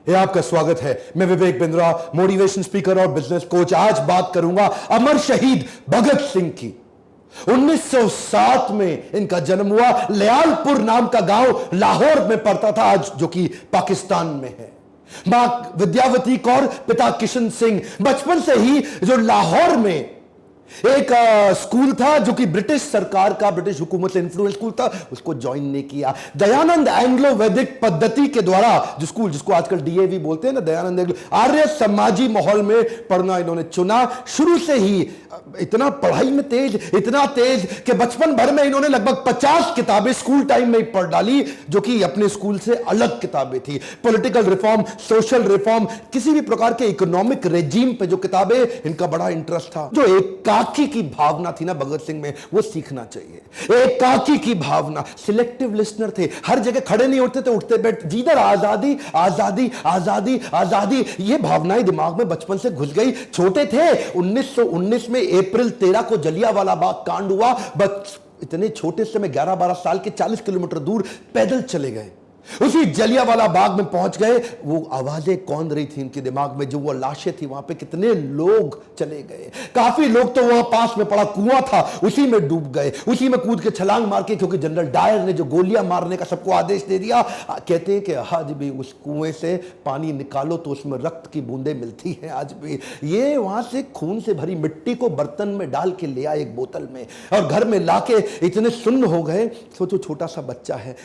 ये आपका स्वागत है। मैं विवेक बिंद्रा, मोटिवेशन स्पीकर और बिजनेस कोच। आज बात करूंगा अमर शहीद भगत सिंह की। 1907 में इनका जन्म हुआ। लयालपुर नाम का गांव लाहौर में पड़ता था, आज जो कि पाकिस्तान में है। मां विद्यावती कौर, पिता किशन सिंह। बचपन से ही जो लाहौर में एक स्कूल था जो कि ब्रिटिश सरकार का, ब्रिटिश हुकूमत से इन्फ्लुएंस स्कूल था, उसको ज्वाइन नहीं किया। दयानंद एंग्लो वैदिक पद्धति के द्वारा जो स्कूल, जिसको आजकल डीएवी बोलते हैं ना, दयानंद एंग्लो, आर्य समाजी माहौल में पढ़ना इन्होंने चुना। शुरू से ही इतना पढ़ाई में तेज, इतना तेज कि बचपन भर में इन्होंने लगभग 50 किताबें स्कूल टाइम में ही पढ़ डाली, जो कि अपने स्कूल से अलग किताबें थी। पॉलिटिकल रिफॉर्म, सोशल रिफॉर्म, किसी भी प्रकार के इकोनॉमिक रेजिम पे जो किताबें, इनका बड़ा इंटरेस्ट था। जो एकाकी की भावना थी ना भगत सिंह में, वो सीखना चाहिए। एकाकी की भावना, सिलेक्टिव लिसनर थे, हर जगह खड़े नहीं होते थे, उठते बैठ, जिधर आजादी आजादी आजादी आजादी, ये भावनाएं दिमाग में बचपन से घुस गई। छोटे थे, 1919 में अप्रैल 13 को जलियांवाला बाग कांड हुआ। बस इतने छोटे से में 11-12 साल के 40 किलोमीटर दूर पैदल चले गए। उसी जलियांवाला बाग में पहुंच गए। वो आवाजें कौन रही थी इनके दिमाग में, जो वो लाशें थी वहां पे, कितने लोग चले गए। काफी लोग तो वहां पास में पड़ा कुआं था, उसी में डूब गए, उसी में कूद के छलांग मार के, क्योंकि जनरल डायर ने जो गोलियां मारने का सबको आदेश दे दिया। कहते हैं कि आज भी उस कुएं से पानी निकालो तो उसमें रक्त की बूंदें मिलती हैं आज भी। ये वहां से खून से भरी मिट्टी को बर्तन में डाल के लिया एक बोतल में, और घर में लाके इतने सुन्न हो गए। सोचो छोटा सा बच्चा है,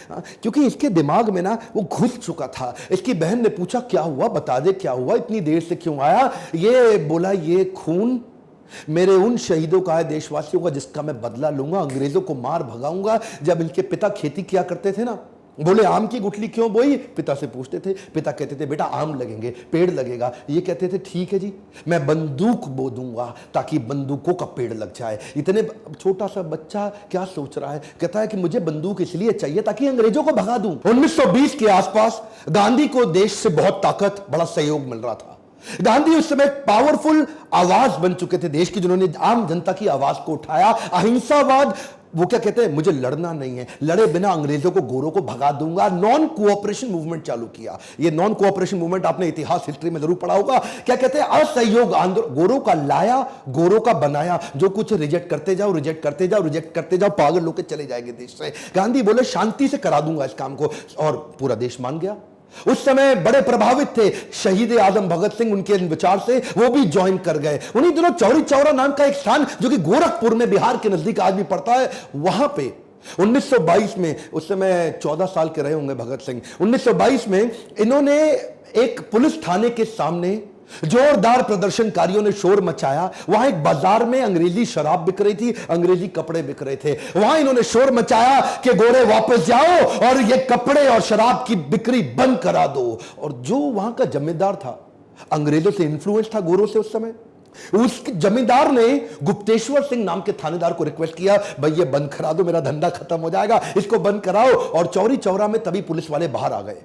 क्योंकि इसके दिमाग में ना वो घुस चुका था। इसकी बहन ने पूछा क्या हुआ, बता दे क्या हुआ, इतनी देर से क्यों आया। ये बोला ये खून मेरे उन शहीदों का है, देशवासियों का, जिसका मैं बदला लूंगा, अंग्रेजों को मार भगाऊंगा। जब इनके पिता खेती किया करते थे ना, बोले आम की गुठली क्यों बोई, पिता से पूछते थे। पिता कहते थे बेटा आम लगेंगे, पेड़ लगेगा। ये कहते थे ठीक है जी, मैं बंदूक बो दूंगा ताकि बंदूकों का पेड़ लग जाए। इतने छोटा सा बच्चा क्या सोच रहा है, कहता है कि मुझे बंदूक इसलिए चाहिए ताकि अंग्रेजों को भगा दूं। 1920 के आसपास गांधी को देश से बहुत ताकत, बड़ा सहयोग मिल रहा था। गांधी उस समय पावरफुल आवाज बन चुके थे देश की, जिन्होंने आम जनता की आवाज को उठाया। अहिंसावाद, वो क्या कहते हैं, मुझे लड़ना नहीं है, लड़े बिना अंग्रेजों को, गोरों को भगा दूंगा। नॉन कोऑपरेशन मूवमेंट चालू किया। ये नॉन कोऑपरेशन मूवमेंट आपने इतिहास, हिस्ट्री में जरूर पढ़ा होगा। क्या कहते हैं, असहयोग आंदोलन। गोरों का लाया, गोरों का बनाया, जो कुछ रिजेक्ट करते जाओ, रिजेक्ट करते जाओ, रिजेक्ट करते जाओ, पागल लोग चले जाएंगे देश से। गांधी बोले शांति से करा दूंगा इस काम को, और पूरा देश मान गया। उस समय बड़े प्रभावित थे शहीद आजम भगत सिंह उनके विचार से, वो भी ज्वाइन कर गए। उन्हीं दिनों चौरी चौरा नाम का एक स्थान, जो कि गोरखपुर में बिहार के नजदीक आज भी पड़ता है, वहां पे 1922 में, उस समय 14 साल के रहे होंगे भगत सिंह, 1922 में इन्होंने एक पुलिस थाने के सामने जोरदार प्रदर्शनकारियों ने शोर मचाया। वहां एक बाजार में अंग्रेजी शराब बिक रही थी, अंग्रेजी कपड़े बिक रहे थे। वहां इन्होंने शोर मचाया कि गोरे वापस जाओ और ये कपड़े और शराब की बिक्री बंद करा दो। और जो वहां का जमींदार था, अंग्रेजों से इन्फ्लुएंस था गोरों से उस समय, उस जमींदार ने गुप्तेश्वर सिंह नाम के थानेदार को रिक्वेस्ट किया, भाई ये बंद करा दो, मेरा धंधा खत्म हो जाएगा, इसको बंद कराओ। और चौरी चौरा में तभी पुलिस वाले बाहर आ गए।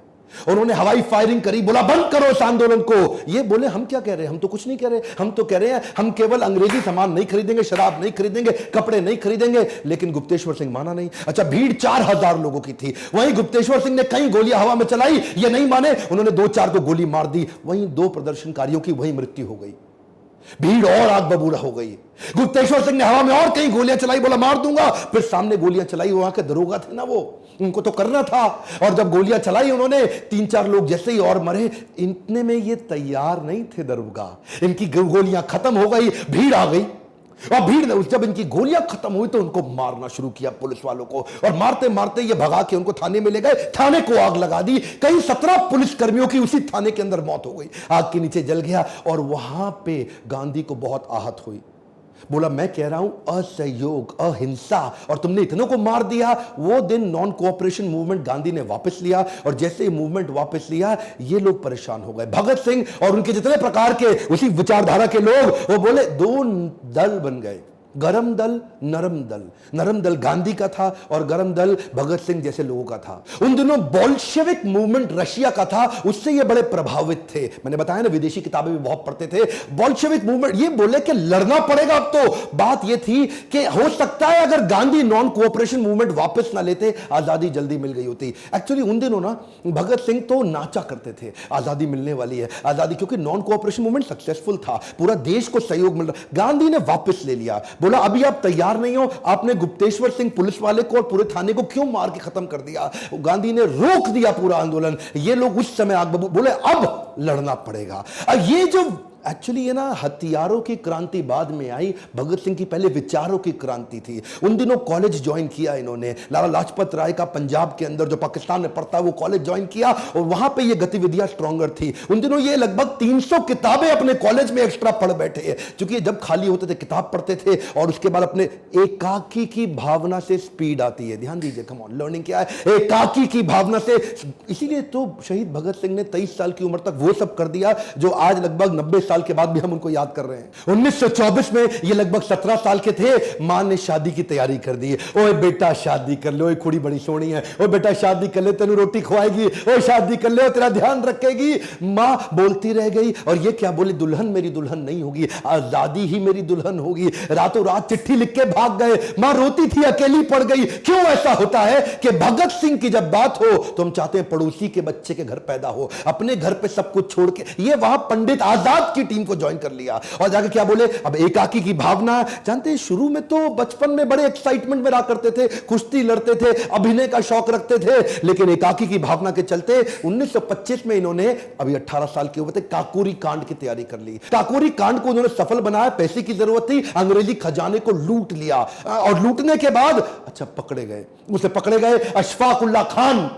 उन्होंने हवाई फायरिंग करी, बोला बंद करो इस आंदोलन को। ये बोले हम क्या कह रहे हैं, हम तो कुछ नहीं कह रहे, हम तो कह रहे हैं हम केवल अंग्रेजी सामान नहीं खरीदेंगे, शराब नहीं खरीदेंगे, कपड़े नहीं खरीदेंगे। लेकिन गुप्तेश्वर सिंह माना नहीं। अच्छा, भीड़ 4000 लोगों की थी। वहीं गुप्तेश्वर सिंह ने कई गोलियां हवा में चलाई, ये नहीं माने, उन्होंने 2-4 को गोली मार दी। वहीं 2 प्रदर्शनकारियों की वहीं मृत्यु हो गई। भीड़ और आग बबूला हो गई। गुप्तेश्वर सिंह ने हवा में और कई गोलियां चलाई, बोला मार दूंगा। फिर सामने गोलियां चलाई, वहां के दरोगा थे ना, वो उनको तो करना था। और जब गोलियां चलाई उन्होंने, 3-4 लोग जैसे ही और मरे। इतने में ये तैयार नहीं थे दरोगा, इनकी गोलियां खत्म हो गई, भीड़ आ गई। और भीड़ ने, जब इनकी गोलियां खत्म हुई तो उनको मारना शुरू किया पुलिस वालों को, और मारते मारते ये भगा के उनको थाने में ले गए। थाने को आग लगा दी। कई 17 पुलिस कर्मियों की उसी थाने के अंदर मौत हो गई, आग के नीचे जल गया। और वहां पे गांधी को बहुत आहत हुई। बोला मैं कह रहा हूं असहयोग, अहिंसा, और तुमने इतनों को मार दिया। वो दिन नॉन कोऑपरेशन मूवमेंट गांधी ने वापस लिया, और जैसे ही मूवमेंट वापस लिया, ये लोग परेशान हो गए। भगत सिंह और उनके जितने प्रकार के उसी विचारधारा के लोग, वो बोले 2 दल बन गए। गरम दल, नरम दल। नरम दल गांधी का था और गरम दल भगत सिंह जैसे लोगों का था। उन दिनों बोल्शेविक मूवमेंट रशिया का था, उससे ये बड़े प्रभावित थे। मैंने बताया ना, विदेशी किताबें भी बहुत पढ़ते थे। बोल्शेविक मूवमेंट, ये बोले कि लड़ना पड़ेगा। अब तो बात ये थी कि हो सकता है अगर गांधी नॉन कोऑपरेशन मूवमेंट वापस ना लेते, आजादी जल्दी मिल गई होती। एक्चुअली उन दिनों ना भगत सिंह तो नाचा करते थे, आजादी मिलने वाली है, आजादी, क्योंकि नॉन कोऑपरेशन मूवमेंट सक्सेसफुल था, पूरा देश को सहयोग मिल रहा। गांधी ने वापस ले लिया, बोला अभी आप तैयार नहीं हो। आपने गुप्तेश्वर सिंह पुलिस वाले को और पूरे थाने को क्यों मार के खत्म कर दिया? गांधी ने रोक दिया पूरा आंदोलन। ये लोग उस समय आग बबूल बोले अब लड़ना पड़ेगा। ये जो एक्चुअली ये ना हथियारों की क्रांति बाद में आई, भगत सिंह की पहले विचारों की क्रांति थी। उन दिनों कॉलेज ज्वाइन किया इन्होंने, लाला लाजपत राय का पंजाब के अंदर जो पाकिस्तान में पढ़ता है वो कॉलेज ज्वाइन किया और वहां पे ये गतिविधियां स्ट्रॉन्गर थी। उन दिनों ये लगभग 300 किताबें अपने कॉलेज में एक्स्ट्रा पढ़ बैठे हैं, क्योंकि जब खाली होते थे किताब पढ़ते थे और उसके बाद अपने एकाकी की भावना से स्पीड आती है। ध्यान दीजिए, कम ऑन, लर्निंग क्या है? एकाकी की भावना से। इसीलिए तो शहीद भगत सिंह ने 23 साल की उम्र तक वो सब कर दिया जो आज लगभग 90 साल के बाद भी हम उनको याद कर रहे हैं। 1924 में ये लगभग 17 साल के थे, मां ने शादी की तैयारी कर दी। ओए बेटा शादी कर लो, कुड़ी बड़ी सोनी है, ओए बेटा शादी कर ले, तेनू रोटी खवाएगी, ओए शादी कर ले, तेरा ध्यान रखेगी। मां बोलती रह गई और ये क्या बोली? दुल्हन मेरी दुल्हन नहीं होगी, आजादी ही मेरी दुल्हन होगी। रातों रात चिट्ठी लिख के भाग गए। मां रोती थी, अकेली पड़ गई। क्यों ऐसा होता है कि भगत सिंह की जब बात हो तो हम चाहते हैं पड़ोसी के बच्चे के घर पैदा हो, अपने घर पे सब कुछ छोड़ के। ये वहां पंडित आजाद की टीम को ज्वाइन कर लिया और जाके क्या बोले? अब एकाकी की भावना। जानते हैं शुरू में तो बचपन में बड़े एक्साइटमेंट में रहा करते थे, कुश्ती लड़ते थे, अभिनय का शौक रखते थे, लेकिन एकाकी की भावना के चलते 1925 में इन्होंने, अभी 18 साल के हुए थे, काकोरी कांड की तैयारी कर ली। काकोरी कांड को उन्होंने सफल बनाया। पैसे की जरूरत थी, अंग्रेजी खजाने को लूट लिया और लूटने के बाद अच्छा पकड़े गए। उसे पकड़े गए अशफाक उल्लाह खान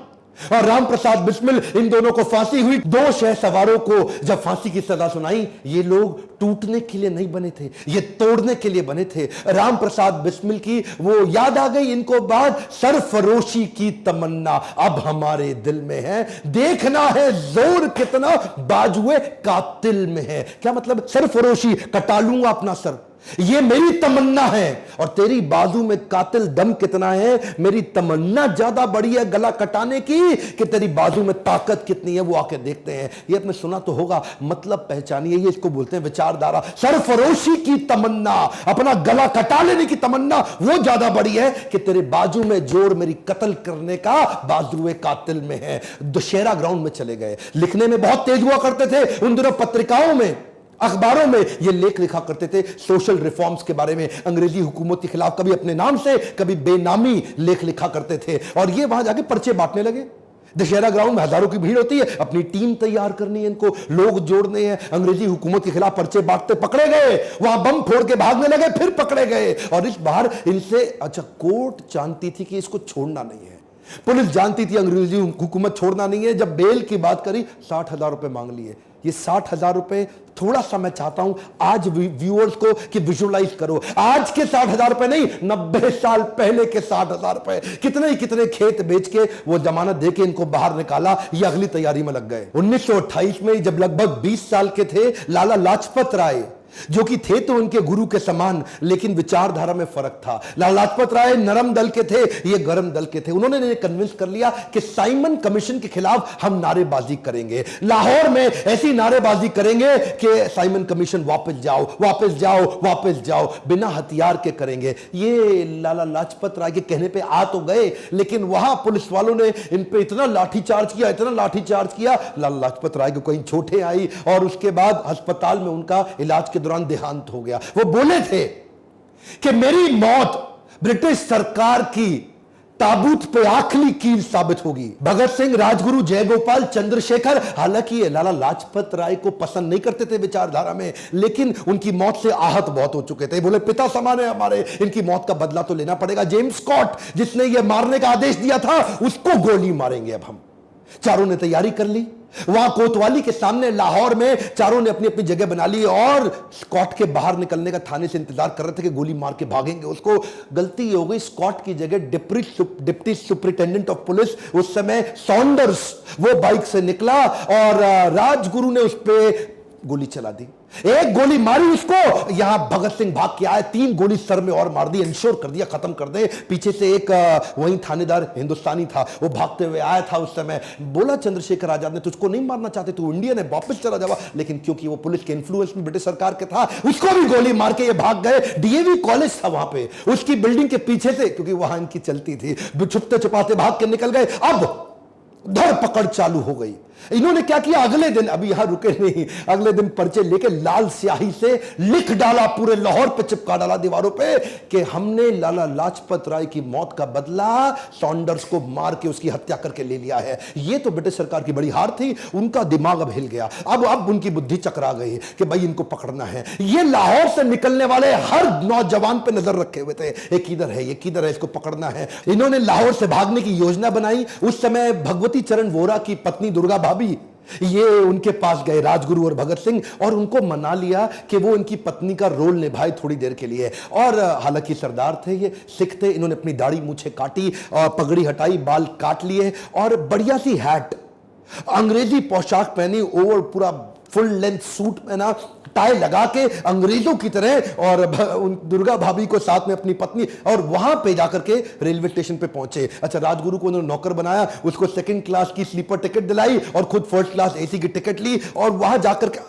और राम प्रसाद बिस्मिल, इन दोनों को फांसी हुई। 2 शह सवारों को जब फांसी की सजा सुनाई, ये लोग टूटने के लिए नहीं बने थे, ये तोड़ने के लिए बने थे। राम प्रसाद बिस्मिल की वो याद आ गई इनको बात, सरफरोशी की तमन्ना अब हमारे दिल में है, देखना है जोर कितना बाजुए कातिल में है। क्या मतलब? सरफरोशी, कटा लूंगा अपना सर, ये मेरी तमन्ना है, और तेरी बाजू में कातिल दम कितना है? मेरी तमन्ना ज्यादा बड़ी है गला कटाने की कि तेरी बाजू में ताकत कितनी है, वो आके देखते हैं। ये आपने सुना तो होगा, मतलब पहचानिए, ये इसको बोलते हैं विचारधारा। सरफरोशी की तमन्ना, अपना गला कटा लेने की तमन्ना, वो ज्यादा बड़ी है कि तेरे बाजू में जोर मेरी कत्ल करने का बाजुए कातिल में है। दशहरा ग्राउंड में चले गए, लिखने में बहुत तेज हुआ करते थे उन दिनों। पत्रिकाओं में, अखबारों में ये लेख लिखा करते थे सोशल रिफॉर्म्स के बारे में, अंग्रेजी हुकूमत के खिलाफ, कभी अपने नाम से कभी बेनामी लेख लिखा करते थे। और ये वहां जाके पर्चे बांटने लगे। दशहरा ग्राउंड में हजारों की भीड़ होती है, अपनी टीम तैयार करनी है, इनको लोग जोड़ने हैं, अंग्रेजी हुकूमत के खिलाफ पर्चे बांटते। पकड़े गए, वहां बम फोड़ के भागने लगे, फिर पकड़े गए। और इस बार इनसे, अच्छा, कोर्ट जानती थी कि इसको छोड़ना नहीं है, पुलिस जानती थी अंग्रेजी हुकूमत छोड़ना नहीं है। जब बेल की बात करी, 60,000 रुपए मांग लिए। ये 60,000 रुपए, थोड़ा सा मैं चाहता हूं आज व्यूअर्स को कि विजुअलाइज करो, आज के 60,000 रुपए नहीं, 90 साल पहले के 60,000 रुपए। कितने ही कितने खेत बेच के वो जमानत दे के इनको बाहर निकाला, ये अगली तैयारी में लग गए। 1928 में जब लगभग 20 साल के थे, लाला लाजपत राय, जो कि थे तो उनके गुरु के समान, लेकिन विचारधारा में फर्क था। लाला लाजपत राय नरम दल के थे, ये गरम दल के थे। उन्होंने कन्विंस कर लिया कि साइमन कमीशन के खिलाफ हम नारेबाजी करेंगे, लाहौर में ऐसी नारेबाजी करेंगे कि साइमन कमीशन वापस जाओ, वापस जाओ, वापस जाओ, बिना हथियार के करेंगे। ये लाला लाजपत राय के कहने पे आ तो गए, लेकिन वहां पुलिस वालों ने इन पे इतना लाठीचार्ज किया, इतना लाठीचार्ज किया, लाला लाजपत राय को कहीं चोटें आई और उसके बाद अस्पताल में उनका इलाज के दौरान देहांत हो गया। वो बोले थे कि मेरी मौत ब्रिटिश सरकार की ताबूत पे आखिरी कील साबित होगी। भगत सिंह, राजगुरु, जयगोपाल, चंद्रशेखर, हालांकि ये लाला लाजपत राय को पसंद नहीं करते थे विचारधारा में, लेकिन उनकी मौत से आहत बहुत हो चुके थे। बोले पिता समान है हमारे, इनकी मौत का बदला तो लेना पड़ेगा। जेम्स स्कॉट, जिसने ये मारने का आदेश दिया था, उसको गोली मारेंगे अब हम। चारों ने तैयारी कर ली। वहां कोतवाली के सामने लाहौर में चारों ने अपनी अपनी जगह बना ली और स्कॉट के बाहर निकलने का थाने से इंतजार कर रहे थे कि गोली मार के भागेंगे उसको। गलती हो गई, स्कॉट की जगह डिप्टी सुपरिटेंडेंट ऑफ पुलिस उस समय सॉन्डर्स, वो बाइक से निकला और राजगुरु ने उस पे गोली चला दी, एक गोली मारी उसको, यहां भगत सिंह भाग के आए, 3 गोली सर में और मार दी, इंश्योर कर दिया खत्म कर दे। पीछे से एक वही थानेदार हिंदुस्तानी था, वो भागते हुए आया था उस समय, बोला चंद्रशेखर आजाद ने तुझको नहीं मारना चाहते, तू इंडियन है, वापस चला जावा, लेकिन क्योंकि वो पुलिस के इन्फ्लुएंस में ब्रिटिश सरकार के था, उसको भी गोली मार के ये भाग गए। डीएवी कॉलेज था वहां पे, उसकी बिल्डिंग के पीछे से, क्योंकि वहां इनकी चलती थी, छुपते छुपाते भाग के निकल गए। अब धरपकड़ चालू हो गई। इन्होंने क्या किया, अगले दिन, अभी यहां रुके नहीं, अगले दिन पर्चे लेके लाल स्याही से लिख डाला, पूरे लाहौर पे चिपका डाला दीवारों पे कि हमने लाला लाजपत राय की मौत का बदला सॉन्डर्स को मार के उसकी हत्या करके ले लिया है। ये तो ब्रिटिश सरकार की बड़ी हार थी, उनका दिमाग अब हिल गया, अब उनकी बुद्धि चकरा गई कि भाई इनको पकड़ना है। ये लाहौर से निकलने वाले हर नौजवान पे नजर रखे हुए थे, ये किधर है, ये किधर है, इसको पकड़ना है। इन्होंने लाहौर से भागने की योजना बनाई। उस समय भगवती चरण वोरा की पत्नी दुर्गा भाभी, ये उनके पास गए राजगुरु और भगत सिंह, और उनको मना लिया कि वो इनकी पत्नी का रोल निभाए थोड़ी देर के लिए। और हालांकि सरदार थे, ये सिख थे, इन्होंने अपनी दाढ़ी मूछें काटी और पगड़ी हटाई, बाल काट लिए और बढ़िया सी हैट, अंग्रेजी पोशाक पहनी, ओवर पूरा फुल लेंथ सूट पहना, टाई लगा के अंग्रेजों की तरह, और दुर्गा भाभी को साथ में अपनी पत्नी, और वहां पे जाकर के रेलवे स्टेशन पे पहुंचे। अच्छा, राजगुरु को उन्होंने नौकर बनाया, उसको 2nd क्लास की स्लीपर टिकट दिलाई और खुद 1st क्लास एसी की टिकट ली, और वहां जाकर के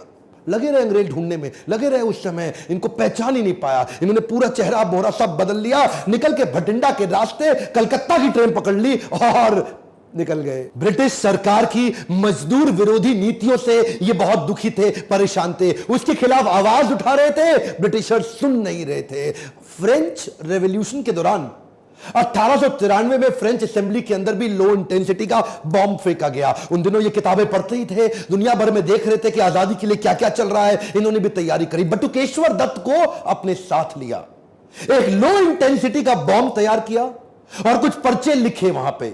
लगे रहे अंग्रेज ढूंढने में, लगे रहे। उस समय इनको पहचान ही नहीं पाया, इन्होंने पूरा चेहरा मोहरा सब बदल लिया, निकल के भटिंडा के रास्ते कलकत्ता की ट्रेन पकड़ ली और निकल गए। ब्रिटिश सरकार की मजदूर विरोधी नीतियों से ये बहुत दुखी थे, परेशान थे, उसके खिलाफ आवाज उठा रहे थे, ब्रिटिशर्स सुन नहीं रहे थे। फ्रेंच रेवोल्यूशन के दौरान 1893 में फ्रेंच असेंबली के अंदर भी लो इंटेंसिटी का बॉम्ब फेंका गया। उन दिनों ये किताबें पढ़ते ही थे, दुनिया भर में देख रहे थे कि आजादी के लिए क्या क्या चल रहा है, इन्होंने भी तैयारी करी। बटुकेश्वर दत्त को अपने साथ लिया, एक लो इंटेंसिटी का बॉम्ब तैयार किया और कुछ पर्चे लिखे वहां पे,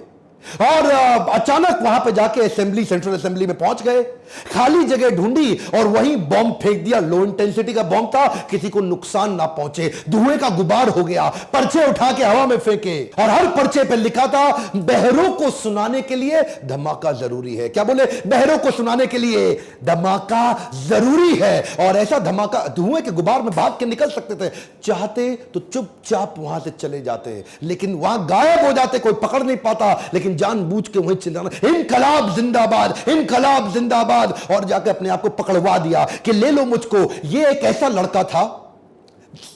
और अचानक वहां पे जाके असेंबली, सेंट्रल असेंबली में पहुंच गए, खाली जगह ढूंढी और वहीं बॉम्ब फेंक दिया। लो इंटेंसिटी का बॉम्ब था, किसी को नुकसान ना पहुंचे, धुएं का गुबार हो गया। पर्चे उठा के हवा में फेंके और हर पर्चे पे लिखा था, बहरों को सुनाने के लिए धमाका जरूरी है। क्या बोले? बहरों को सुनाने के लिए धमाका जरूरी है। और ऐसा धमाका, धुएं के गुबार में भाग के निकल सकते थे, चाहते तो चुपचाप वहां से चले जाते, लेकिन वहां गायब हो जाते, कोई पकड़ नहीं पाता, लेकिन जानबूझ के वहीं चिल्लाना, इनकलाब जिंदाबाद, इनकलाब जिंदाबाद, और जाकर अपने आप को पकड़वा दिया कि ले लो मुझको। ये एक ऐसा लड़का था,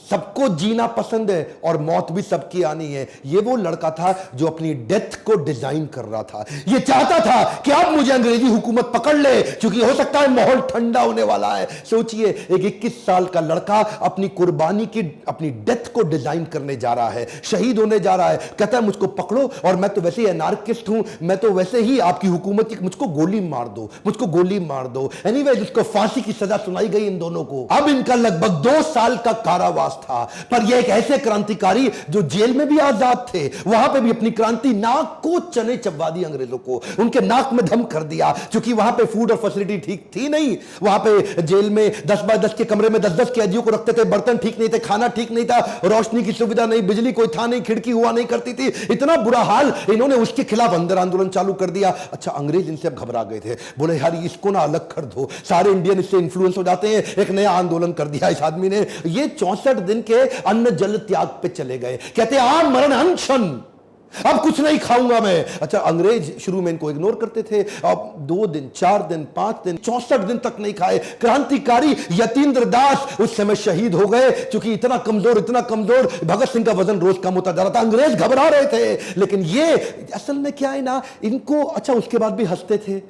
सबको जीना पसंद है और मौत भी सबकी आनी है। ये वो लड़का था जो अपनी डेथ को डिजाइन कर रहा था। ये चाहता था कि अब मुझे अंग्रेजी हुकूमत पकड़ ले, क्योंकि हो सकता है माहौल ठंडा होने वाला है। सोचिए, एक 21 साल का लड़का अपनी कुर्बानी की, अपनी डेथ को डिजाइन करने जा रहा है, शहीद होने जा रहा है। कहता है मुझको पकड़ो, और मैं तो वैसे ही एनार्किस्ट हूं, मैं तो वैसे ही आपकी हुकूमत की, मुझको गोली मार दो, मुझको गोली मार दो। एनीवे, जिसको फांसी की सजा सुनाई गई इन दोनों को। अब इनका लगभग 2 साल का कारावास था। पर यह एक ऐसे क्रांतिकारी जो जेल में भी आजाद थे, वहां पे भी अपनी क्रांति, नाक को चने चबवा दी अंग्रेजों को, उनके नाक में दम कर दिया। क्योंकि वहां पे फूड और फैसिलिटी ठीक थी नहीं, वहां पे जेल में 10 बाय 10 के कमरे में 10-10 कैदियों को रखते थे, बर्तन ठीक नहीं थे, खाना ठीक नहीं था, रोशनी की सुविधा नहीं, बिजली कोई था नहीं, खिड़की हुआ नहीं करती थी, इतना बुरा हाल। इन्होंने उसके खिलाफ अंदर आंदोलन चालू कर दिया। अच्छा, अंग्रेज इनसे अब घबरा गए थे, बोले यार इसको ना अलग कर दो, सारे इंडियन इससे इंफ्लुएंस हो जाते हैं। एक नया आंदोलन कर दिया इस आदमी ने। ये 64 दिन के अन्न जल त्याग पे चले गए, कहते आम मरण अनशन, अब कुछ नहीं खाऊंगा मैं। अच्छा, अंग्रेज शुरू में इनको इग्नोर करते थे, अब 2 दिन, 4 दिन, 5 दिन, 64 दिन तक नहीं खाए। क्रांतिकारी यतीन्द्र दास उस समय शहीद हो गए, क्योंकि इतना कमजोर भगत सिंह का वजन रोज कम होता जा रहा था। अंग्रेज घबरा रहे थे, लेकिन ये असल में क्या है ना, इनको, अच्छा उसके बाद भी हंसते थे,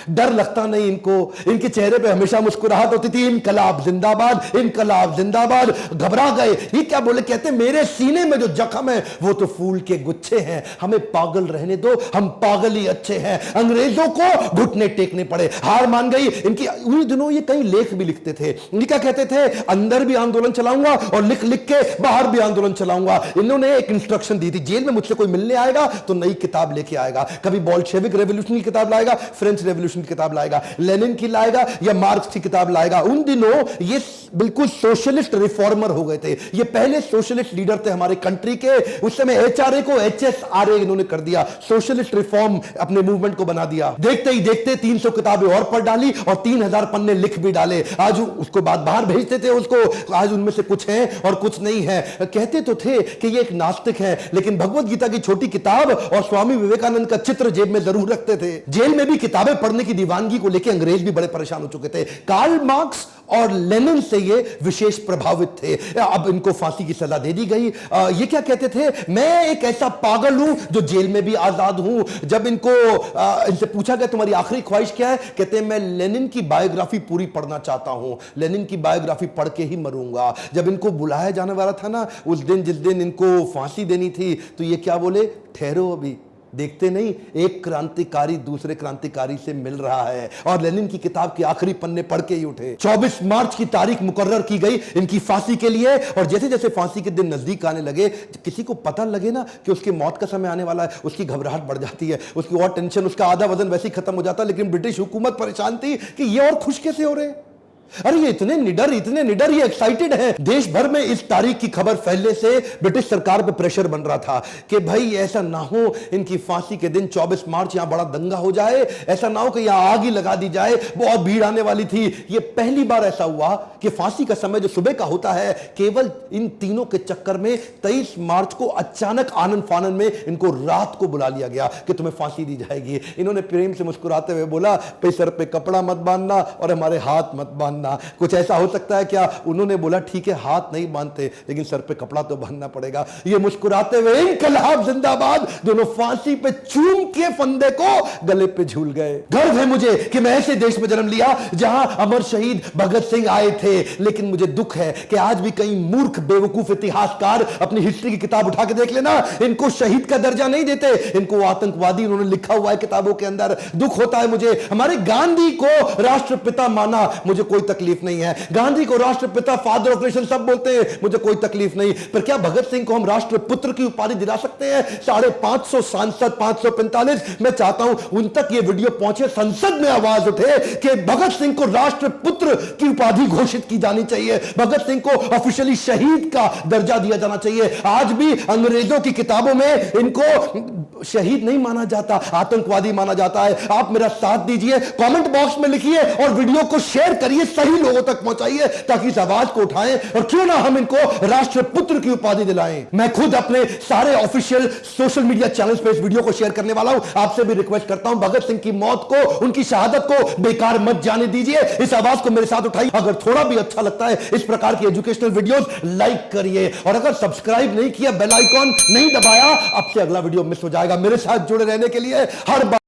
डर लगता नहीं इनको, इनके चेहरे पे हमेशा मुस्कुराहट होती थी। इनकलाब जिंदाबाद, इनकलाब जिंदाबाद। घबरा गए, ये क्या बोले? कहते मेरे सीने में जो जख्म है वो तो फूल के गुच्छे हैं, हमें पागल रहने दो, हम पागल ही अच्छे हैं। अंग्रेजों को घुटने टेकने पड़े, हार मान गई इनकी। उन दिनों ये कई लेख भी लिखते थे, ये क्या कहते थे? अंदर भी आंदोलन चलाऊंगा और लिख लिख के बाहर भी आंदोलन चलाऊंगा। इन्होंने एक इंस्ट्रक्शन दी थी, जेल में मुझसे कोई मिलने आएगा तो नई किताब लेके आएगा, कभी बॉल्शेविक रेवोल्यूशन की किताब लाएगा, फ्रेंच रेवोल्यूशन रेवोल्यूशन की किताब लाएगा, लेनिन की लाएगा या मार्क्स की किताब लाएगा। उन दिनों ये बिल्कुल सोशलिस्ट रिफॉर्मर हो गए थे, ये पहले सोशलिस्ट लीडर थे हमारे कंट्री के। उस समय एचआरए को एचएसआरए इन्होंने कर दिया, सोशलिस्ट रिफॉर्म अपने मूवमेंट को बना दिया। देखते ही देखते 300 किताबें और पढ़ डाली और 3000 पन्ने लिख भी डाले। आज उसको बाद बाहर भेजते थे उसको, आज उनमें से कुछ है और कुछ नहीं है। कहते तो थे कि ये एक नास्तिक है, लेकिन भगवत गीता की छोटी किताब और स्वामी विवेकानंद का चित्र जेब में जरूर रखते थे। जेल में भी किताबें पढ़ने की दीवानगी को लेकर अंग्रेज भी बड़े परेशान हो चुके थे। कार्ल मार्क्स और लेनिन से ये विशेष प्रभावित थे। अब इनको फांसी की सजा दे दी गई। ये क्या कहते थे, मैं एक ऐसा पागल हूं जो जेल में भी आजाद हूं। जब इनसे पूछा गया तुम्हारी आखिरी ख्वाहिश क्या है, कहते हैं मैं लेनिन की बायोग्राफी पूरी पढ़ना चाहता हूं, लेनिन की बायोग्राफी पढ़ के ही मरूंगा। जब इनको बुलाया जाने वाला था ना, उस दिन जिस दिन इनको फांसी देनी थी, तो ये क्या बोले, ठहरो अभी, देखते नहीं एक क्रांतिकारी दूसरे क्रांतिकारी से मिल रहा है। और लेनिन की किताब के आखिरी पन्ने पढ़ के ही उठे। 24 मार्च की तारीख मुकर्रर की गई इनकी फांसी के लिए। और जैसे जैसे फांसी के दिन नजदीक आने लगे, किसी को पता लगे ना कि उसकी मौत का समय आने वाला है, उसकी घबराहट बढ़ जाती है, उसकी और टेंशन, उसका आधा वजन वैसे ही खत्म हो जाता। लेकिन ब्रिटिश हुकूमत परेशान थी कि ये और खुश कैसे हो रहे हैं। अरे ये इतने निडर, ये एक्साइटेड है। देश भर में इस तारीख की खबर फैलने से ब्रिटिश सरकार पे प्रेशर बन रहा था कि भाई ऐसा ना हो इनकी फांसी के दिन 24 मार्च यहां बड़ा दंगा हो जाए, ऐसा ना हो कि यहां आग ही लगा दी जाए। बहुत भीड़ आने वाली थी। ये पहली बार ऐसा हुआ कि फांसी का समय जो सुबह का होता है, केवल इन तीनों के चक्कर में 23 मार्च को अचानक आनंद फानन में इनको रात को बुला लिया गया कि तुम्हें फांसी दी जाएगी। इन्होंने प्रेम से मुस्कुराते हुए बोला, पे सर पे कपड़ा मत बांधना और हमारे हाथ मत बांधना। कुछ ऐसा हो सकता है क्या? उन्होंने बोला ठीक है हाथ नहीं बांधते, लेकिन सर पे कपड़ा तो बांधना पड़ेगा। ये मुस्कुराते हुए इनकलाब जिंदाबाद दोनों फांसी पे चूम के फंदे को गले पे झूल गए। गर्व है मुझे कि मैं ऐसे देश में जन्म लिया जहां अमर शहीद भगत सिंह आए थे। लेकिन मुझे दुख है कि आज भी कई मूर्ख बेवकूफ इतिहासकार अपनी हिस्ट्री की किताब उठा के देख लेना, इनको शहीद का दर्जा नहीं देते, इनको आतंकवादी उन्होंने लिखा हुआ है किताबों के अंदर। दुख होता है मुझे। हमारे गांधी को राष्ट्रपिता माना, मुझे कोई तकलीफ नहीं है। गांधी को राष्ट्रपिता, फादर ऑफ नेशन सब बोलते हैं, मुझे कोई तकलीफ नहीं। पर क्या भगत सिंह को हम राष्ट्रपुत्र की उपाधि दिला सकते हैं? 550 सांसद, 545, मैं चाहता हूं उन तक ये वीडियो पहुंचे, संसद में आवाज उठे कि भगत सिंह को राष्ट्रपुत्र की उपाधि घोषित की जानी चाहिए, भगत सिंह को ऑफिशियली शहीद का दर्जा दिया जाना चाहिए। आज भी अंग्रेजों की किताबों में इनको शहीद नहीं माना जाता, आतंकवादी माना जाता है। आप मेरा साथ दीजिए, कमेंट बॉक्स में लिखिए और वीडियो को शेयर करिए, सही लोगों तक पहुंचाइए ताकि इस आवाज को उठाएं और क्यों ना हम इनको राष्ट्रपुत्र की उपाधि दिलाएं। मैं खुद अपने सारे ऑफिशियल सोशल मीडिया चैनल्स पे इस वीडियो को शेयर करने वाला हूं। आपसे भी रिक्वेस्ट करता हूं, भगत सिंह की मौत को, उनकी शहादत को बेकार मत जाने दीजिए। इस आवाज को मेरे साथ उठाइए। अगर थोड़ा भी अच्छा लगता है इस प्रकार की एजुकेशनल वीडियोस, लाइक करिए और अगर सब्सक्राइब नहीं किया, बेल आइकॉन नहीं दबाया, आपसे अगला वीडियो मिस हो जाएगा। मेरे साथ जुड़े रहने के लिए हर बार